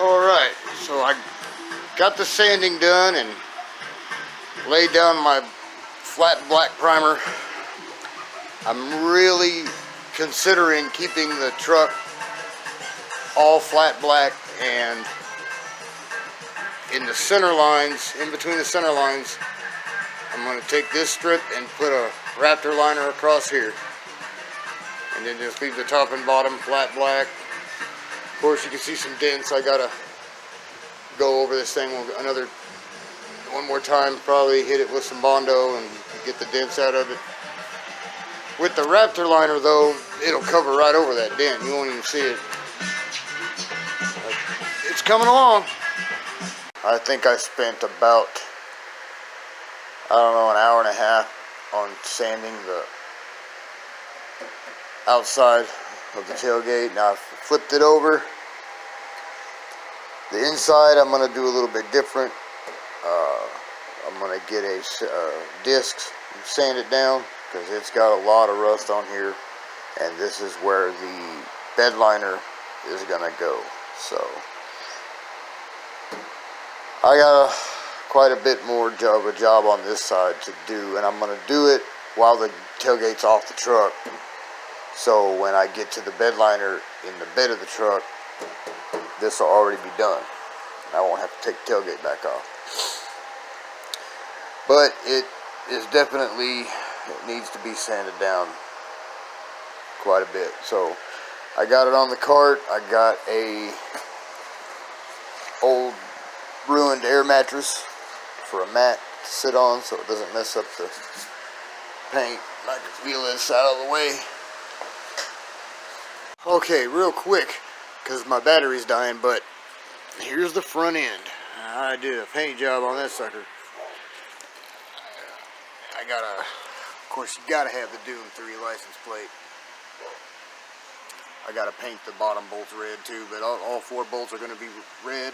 Alright, so I got the sanding done and laid down my flat black primer. I'm really considering keeping the truck all flat black, and in the center lines, in between the center lines, I'm going to take this strip and put a Raptor liner across here, and then just leave the top and bottom flat black. Of course, you can see some dents. I gotta go over this thing one more time, probably hit it with some Bondo and get the dents out of it. With the Raptor liner though, it'll cover right over that dent. You won't even see it. It's coming along. I think I spent about, I don't know, an hour and a half on sanding the outside of the tailgate. Now I've flipped it over. The inside I'm going to do a little bit different. I'm going to get a disc and sand it down, because it's got a lot of rust on here, and this is where the bed liner is going to go. So I got quite a bit more of a job on this side to do, and I'm going to do it while the tailgate's off the truck. So when I get to the bed liner in the bed of the truck, this will already be done. I won't have to take the tailgate back off. But it is definitely, it needs to be sanded down quite a bit. So I got it on the cart. I got a old ruined air mattress for a mat to sit on so it doesn't mess up the paint. I can wheel this out of the way. Okay, real quick, because my battery's dying, but here's the front end. I did a paint job on that sucker. Of course, you gotta have the Doom 3 license plate. I gotta paint the bottom bolts red too, but all four bolts are gonna be red.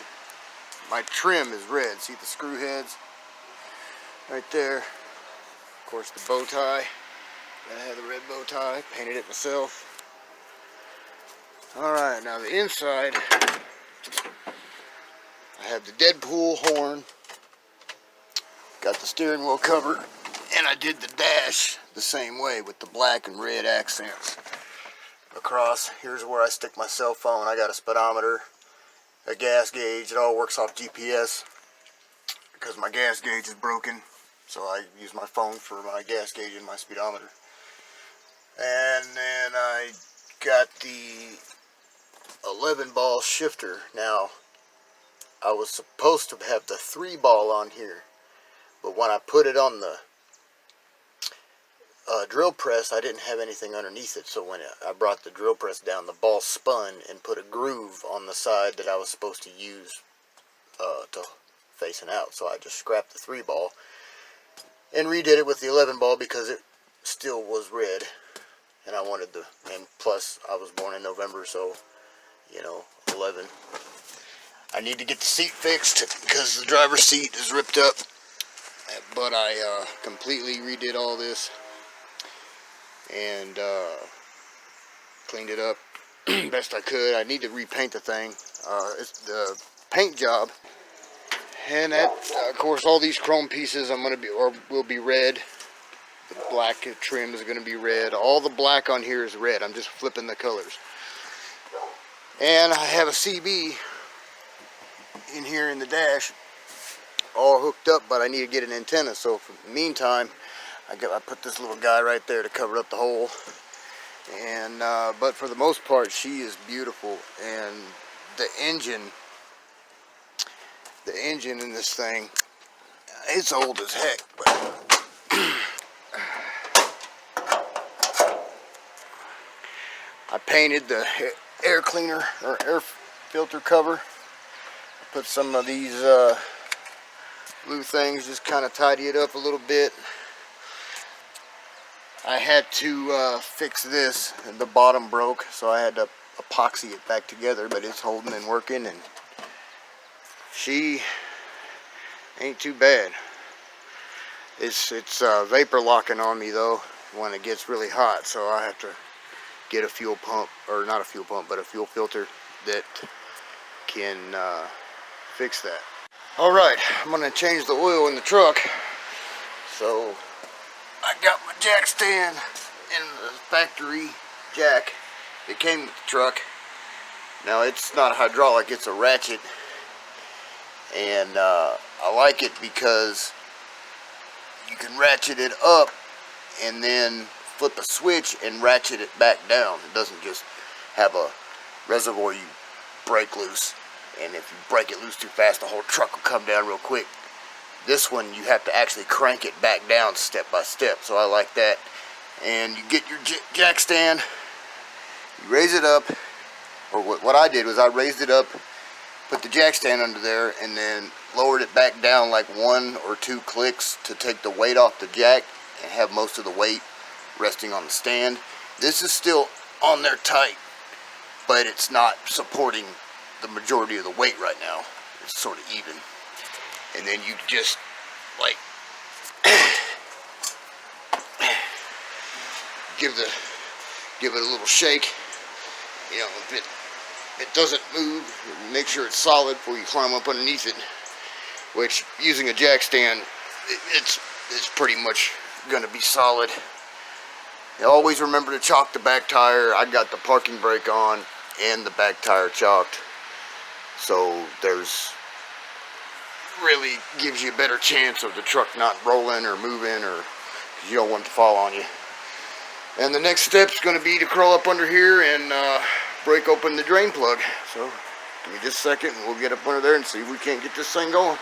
My trim is red. See the screw heads right there? Of course, the bow tie. Gotta have the red bow tie. Painted it myself. Alright, now the inside, I have the Deadpool horn, got the steering wheel cover, and I did the dash the same way with the black and red accents across. Here's where I stick my cell phone. I got a speedometer, a gas gauge. It all works off GPS because my gas gauge is broken, so I use my phone for my gas gauge and my speedometer. And then I got the 11-ball shifter. Now, I was supposed to have the 3-ball on here, but when I put it on the drill press, I didn't have anything underneath it, so when I brought the drill press down, the ball spun and put a groove on the side that I was supposed to use to facing out. So I just scrapped the 3-ball and redid it with the 11-ball because it still was red, and I wanted the, and plus I was born in November, so you know, 11. I need to get the seat fixed because the driver's seat is ripped up, but I completely redid all this and cleaned it up best I could. I need to repaint the thing. It's the paint job, and that, of course, all these chrome pieces will be red. The black trim is going to be red. All the black on here is red. I'm just flipping the colors. And I have a CB in here in the dash, all hooked up, but I need to get an antenna. So for the meantime, I put this little guy right there to cover up the hole. And but for the most part, she is beautiful. And the engine in this thing, it's old as heck, but I painted the air cleaner or air filter cover. I put some of these blue things, just kind of tidy it up a little bit. I had to fix this, and the bottom broke, so I had to epoxy it back together, but it's holding and working, and she ain't too bad. It's vapor locking on me though when it gets really hot, so I have to get a fuel pump, or not a fuel pump, but a fuel filter that can fix that. Alright, I'm going to change the oil in the truck. So I got my jack stand in the factory jack that came with the truck. Now it's not hydraulic, it's a ratchet, and I like it because you can ratchet it up and then flip a switch and ratchet it back down. It doesn't just have a reservoir you break loose, and if you break it loose too fast the whole truck will come down real quick. This one you have to actually crank it back down step by step, so I like that. And you get your jack stand, you raise it up, or what I did was I raised it up, put the jack stand under there, and then lowered it back down like 1 or 2 clicks to take the weight off the jack and have most of the weight resting on the stand. This is still on there tight, but it's not supporting the majority of the weight right now. It's sort of even. And then you just like give it a little shake. You know, if it doesn't move, make sure it's solid before you climb up underneath it. Which, using a jack stand, it's pretty much going to be solid. You always remember to chock the back tire. I got the parking brake on and the back tire chocked, so there's really gives you a better chance of the truck not rolling or moving, or you don't want it to fall on you. And the next step's going to be to crawl up under here and break open the drain plug. So give me just a second and we'll get up under there and see if we can't get this thing going.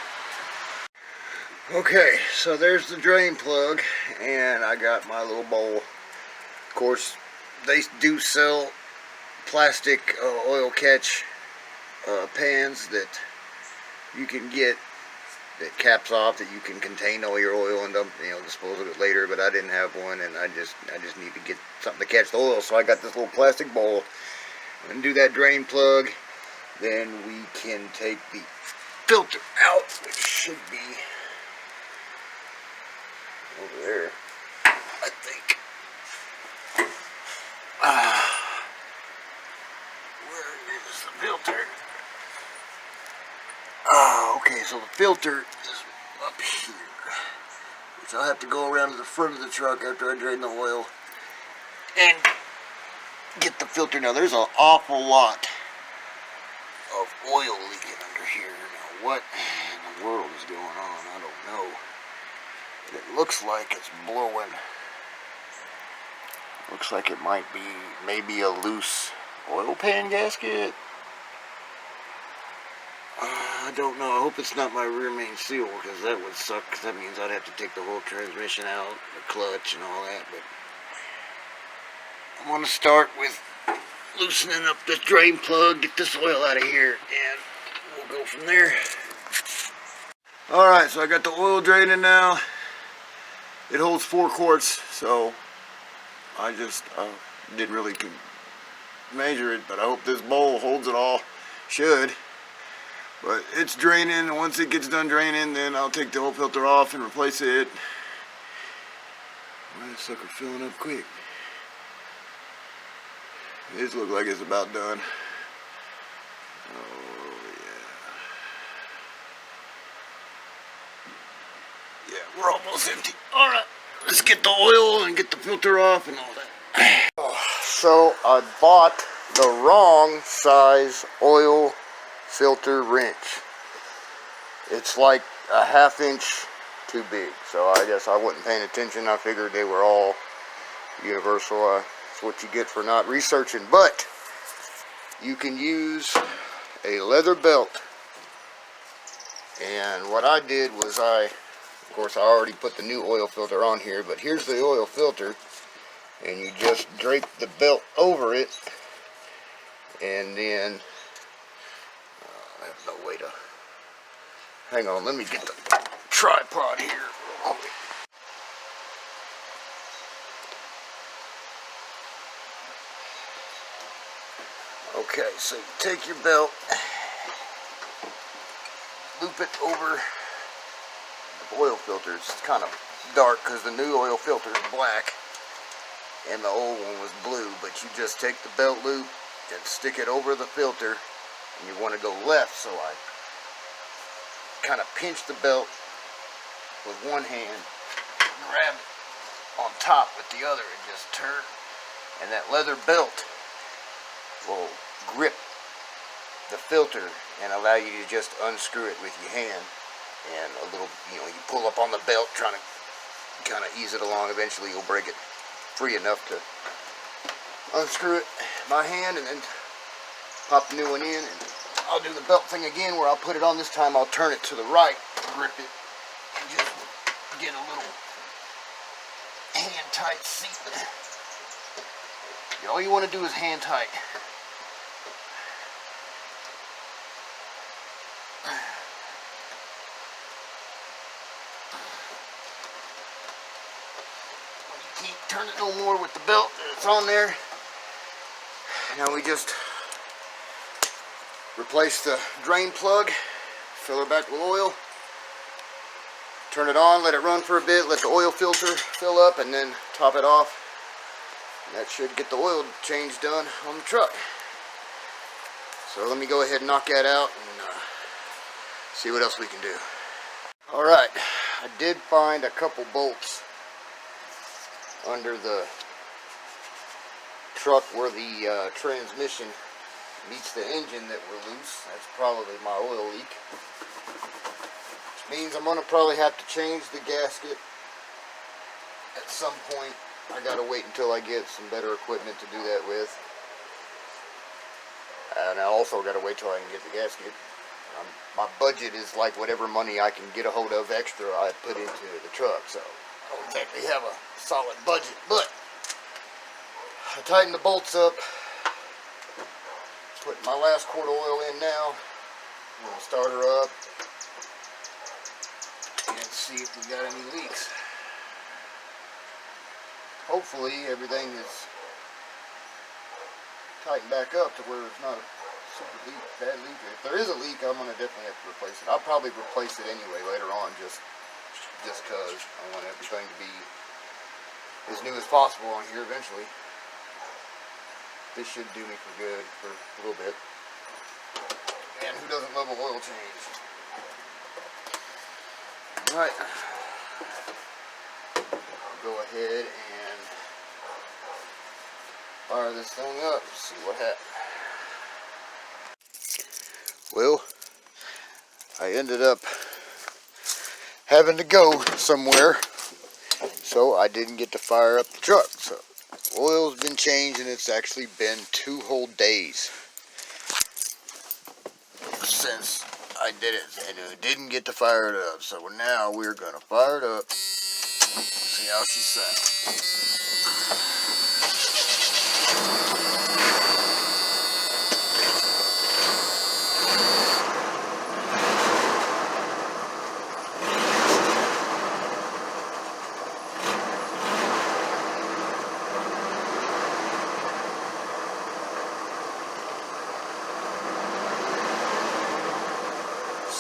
Okay, so there's the drain plug, and I got my little bowl. Of course, they do sell plastic oil catch pans that you can get that caps off, that you can contain all your oil and dump, dispose of it later. But I didn't have one, and I just need to get something to catch the oil. So I got this little plastic bowl and do that drain plug. Then we can take the filter out, which should be over there, I think. Where is the filter? Okay, so the filter is up here, which I'll have to go around to the front of the truck after I drain the oil and get the filter. Now, there's an awful lot of oil leaking under here. Now, what in the world is going on? I don't know. But it looks like it's blowing. Looks like it might be maybe a loose oil pan gasket. I don't know. I hope it's not my rear main seal, because that would suck, because that means I'd have to take the whole transmission out, the clutch and all that. But I'm going to start with loosening up this drain plug, get this oil out of here, and we'll go from there. Alright, so I got the oil draining now. It holds 4 quarts, so I just didn't really measure it, but I hope this bowl holds it all. Should. But it's draining, and once it gets done draining, then I'll take the oil filter off and replace it. Well, this sucker filling up quick. This looks like it's about done. Oh, yeah. Yeah, we're almost empty. Alright, let's get the oil and get the filter off and all that. So I bought the wrong size oil filter wrench. It's like a 1/2 inch too big, so I guess I wasn't paying attention. I figured they were all universal. That's what you get for not researching. But you can use a leather belt, and what I did was of course I already put the new oil filter on here, but here's the oil filter, and you just drape the belt over it, and then I have no way to, hang on, let me get the tripod here real quick. Okay, so you take your belt, loop it over the oil filter. It's kind of dark because the new oil filter is black and the old one was blue, but you just take the belt loop and stick it over the filter and you want to go left. So I kind of pinch the belt with one hand, grab it on top with the other, and just turn. And that leather belt will grip the filter and allow you to just unscrew it with your hand. And a little, you pull up on the belt trying to kind of ease it along. Eventually you'll break it free enough to unscrew it by hand and then pop the new one in. And I'll do the belt thing again where I'll put it on. This time I'll turn it to the right, grip it, and just get a little hand tight seat. All you want to do is hand tight. You can't turn it no more with the belt that's on there. Now we just replace the drain plug, fill her back with oil, turn it on, let it run for a bit, let the oil filter fill up, and then top it off. And that should get the oil change done on the truck. So let me go ahead and knock that out and see what else we can do. Alright, I did find a couple bolts under the truck where the transmission meets the engine that were loose. That's probably my oil leak. Which means I'm going to probably have to change the gasket at some point. I gotta wait until I get some better equipment to do that with. And I also gotta wait till I can get the gasket. My budget is like whatever money I can get a hold of extra I put into the truck. So I don't exactly have a solid budget, but I tighten the bolts up. Put my last quart of oil in now. We'll start her up and see if we got any leaks. Hopefully everything is tightened back up to where it's not a super leak, bad leak. If there is a leak, I'm going to definitely have to replace it. I'll probably replace it anyway later on just because I want everything to be as new as possible on here eventually. This should do me for good for a little bit. And who doesn't love an oil change? Alright. I'll go ahead and fire this thing up, see what happens. Well, I ended up having to go somewhere, so I didn't get to fire up the truck. So oil's been changed and it's actually been 2 whole days since I did it, and I didn't get to fire it up. So now we're gonna fire it up, see how she sounds.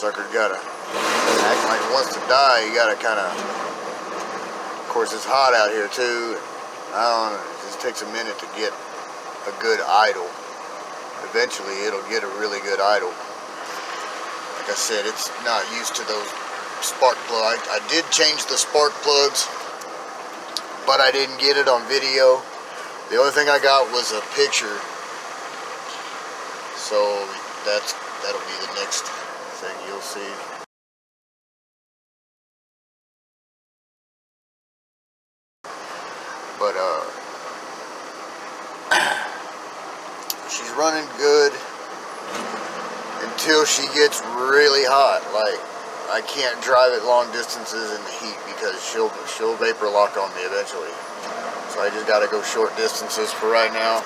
Sucker gotta act like it wants to die. You gotta kind of course it's hot out here too. I don't know, it just takes a minute to get a good idle. Eventually it'll get a really good idle. Like I said, it's not used to those spark plugs. I did change the spark plugs, but I didn't get it on video. The only thing I got was a picture. So that'll be the next thing you'll see. But she's running good until she gets really hot. Like, I can't drive it long distances in the heat because she'll vapor lock on me eventually. So I just gotta go short distances for right now.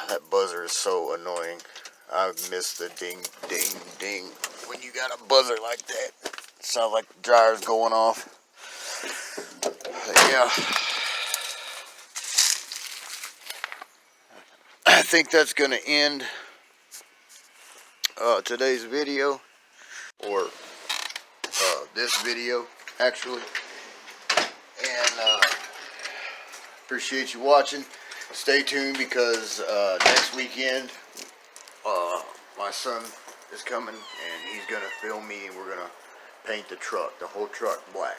That buzzer is so annoying. I miss the ding, ding, ding. When you got a buzzer like that, it sounds like the dryer's going off. But yeah. I think that's going to end today's video. Or this video, actually. And appreciate you watching. stay tuned because next weekend my son is coming and he's gonna film me and we're gonna paint the whole truck black.